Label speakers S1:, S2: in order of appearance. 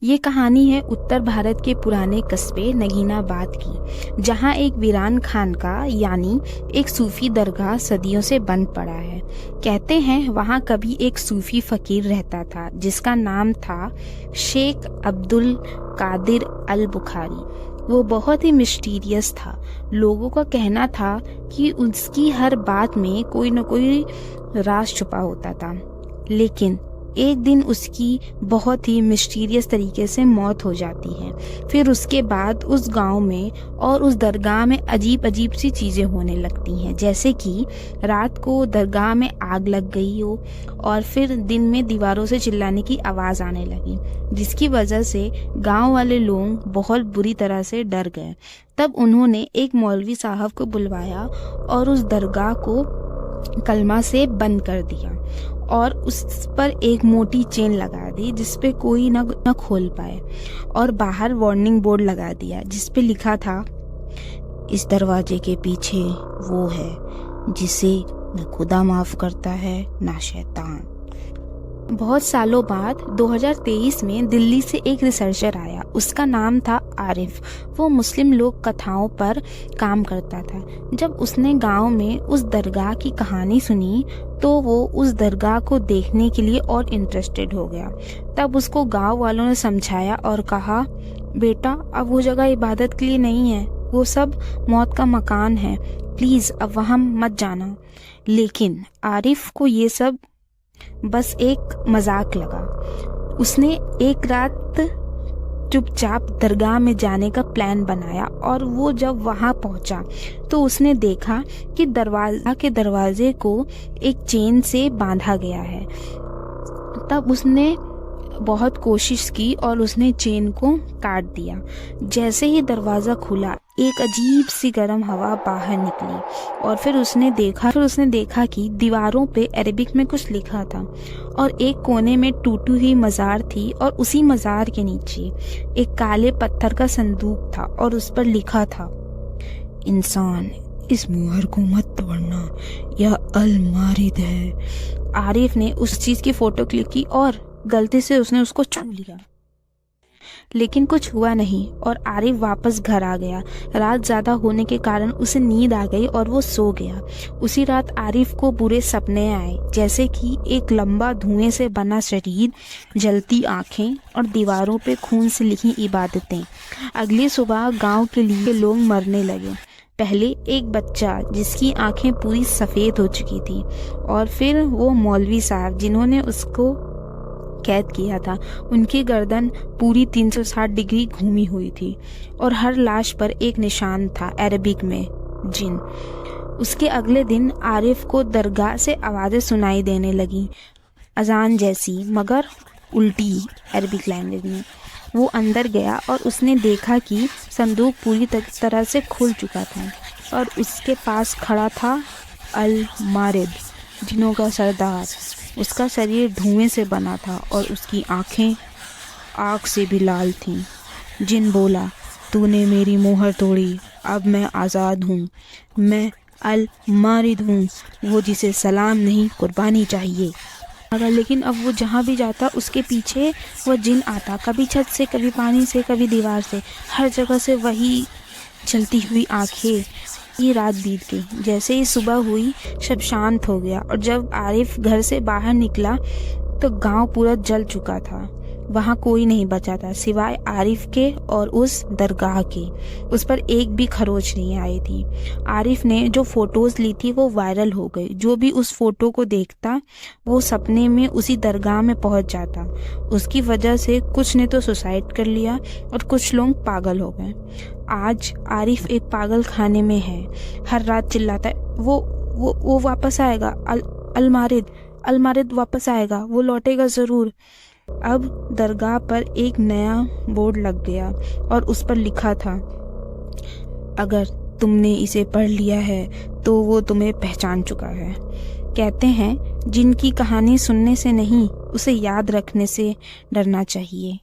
S1: ये कहानी है उत्तर भारत के पुराने कस्बे नगीनाबाद की, जहाँ एक वीरान खानका यानी एक सूफी दरगाह सदियों से बंद पड़ा है। कहते हैं वहाँ कभी एक सूफी फकीर रहता था जिसका नाम था शेख अब्दुल कादिर अल बुखारी। वो बहुत ही मिस्टीरियस था। लोगों का कहना था कि उसकी हर बात में कोई न कोई राज छुपा होता था। लेकिन एक दिन उसकी बहुत ही मिस्टीरियस तरीके से मौत हो जाती है। फिर उसके बाद उस गांव में और उस दरगाह में अजीब अजीब सी चीज़ें होने लगती हैं, जैसे कि रात को दरगाह में आग लग गई हो और फिर दिन में दीवारों से चिल्लाने की आवाज़ आने लगी, जिसकी वजह से गांव वाले लोग बहुत बुरी तरह से डर गए। तब उन्होंने एक मौलवी साहब को बुलवाया और उस दरगाह को कलमा से बंद कर दिया और उस पर एक मोटी चेन लगा दी जिसपे कोई न खोल पाए, और बाहर वार्निंग बोर्ड लगा दिया जिसपे लिखा था, इस दरवाजे के पीछे वो है जिसे न खुदा माफ करता है ना शैतान। बहुत सालों बाद 2023 में दिल्ली से एक रिसर्चर आया। उसका नाम था आरिफ। वो मुस्लिम लोक कथाओं पर काम करता था। जब उसने गांव में उस दरगाह की कहानी सुनी तो वो उस दरगाह को देखने के लिए और इंटरेस्टेड हो गया। तब उसको गांव वालों ने समझाया और कहा, बेटा अब वो जगह इबादत के लिए नहीं है, वो सब मौत का मकान है, प्लीज़ अब वहाँ मत जाना। लेकिन आरिफ को ये सब बस एक मजाक लगा। उसने एक रात चुपचाप दरगाह में जाने का प्लान बनाया और वो जब वहां पहुंचा तो उसने देखा कि दरवाजे को एक चेन से बांधा गया है। तब उसने बहुत कोशिश की और उसने चेन को काट दिया। जैसे ही दरवाज़ा खुला एक अजीब सी गर्म हवा बाहर निकली और फिर उसने देखा कि दीवारों पे अरेबिक में कुछ लिखा था और एक कोने में टूटी हुई मज़ार थी और उसी मज़ार के नीचे एक काले पत्थर का संदूक था और उस पर लिखा था, इंसान इस मुहर को मत तोड़ना, यह अल मारिद है। आरिफ ने उस चीज़ की फ़ोटो क्लिक की और गलती से उसने उसको छू लिया, लेकिन कुछ हुआ नहीं और आरिफ वापस घर आ गया। रात ज़्यादा होने के कारण उसे नींद आ गई और वो सो गया। उसी रात आरिफ को बुरे सपने आए, जैसे कि एक लंबा धुएं से बना शरीर, जलती आंखें और दीवारों पे खून से लिखी इबादतें। अगली सुबह गांव के लिए लोग मरने लगे। पहले एक बच्चा जिसकी आंखें पूरी सफ़ेद हो चुकी थी और फिर वो मौलवी साहब जिन्होंने उसको कैद किया था, उनकी गर्दन पूरी 360 डिग्री घूमी हुई थी और हर लाश पर एक निशान था अरबिक में, जिन। उसके अगले दिन आरिफ को दरगाह से आवाज़ें सुनाई देने लगी, अजान जैसी मगर उल्टी अरबिक लैंग्वेज में। वो अंदर गया और उसने देखा कि संदूक पूरी तरह से खुल चुका था और उसके पास खड़ा था अल मारिद, जिनों का सरदार। उसका शरीर धुएं से बना था और उसकी आंखें आग से भी लाल थीं। जिन बोला, तूने मेरी मोहर तोड़ी, अब मैं आज़ाद हूँ, मैं अल मारिद हूँ, वो जिसे सलाम नहीं कुर्बानी चाहिए। अगर लेकिन अब वो जहाँ भी जाता उसके पीछे वो जिन आता, कभी छत से, कभी पानी से, कभी दीवार से, हर जगह से वही चलती हुई आंखें। ये रात बीत गई। जैसे ही सुबह हुई सब शांत हो गया और जब आरिफ घर से बाहर निकला तो गांव पूरा जल चुका था। वहाँ कोई नहीं बचा था सिवाय आरिफ के और उस दरगाह के। उस पर एक भी खरोच नहीं आई थी। आरिफ ने जो फ़ोटोज़ ली थी वो वायरल हो गई। जो भी उस फ़ोटो को देखता वो सपने में उसी दरगाह में पहुँच जाता। उसकी वजह से कुछ ने तो सुसाइड कर लिया और कुछ लोग पागल हो गए। आज आरिफ एक पागल खाने में है। हर रात चिल्लाता है, वो वापस आएगा, अल मारिद वापस आएगा, वो लौटेगा ज़रूर। अब दरगाह पर एक नया बोर्ड लग गया और उस पर लिखा था, अगर तुमने इसे पढ़ लिया है तो वो तुम्हें पहचान चुका है। कहते हैं जिनकी कहानी सुनने से नहीं, उसे याद रखने से डरना चाहिए।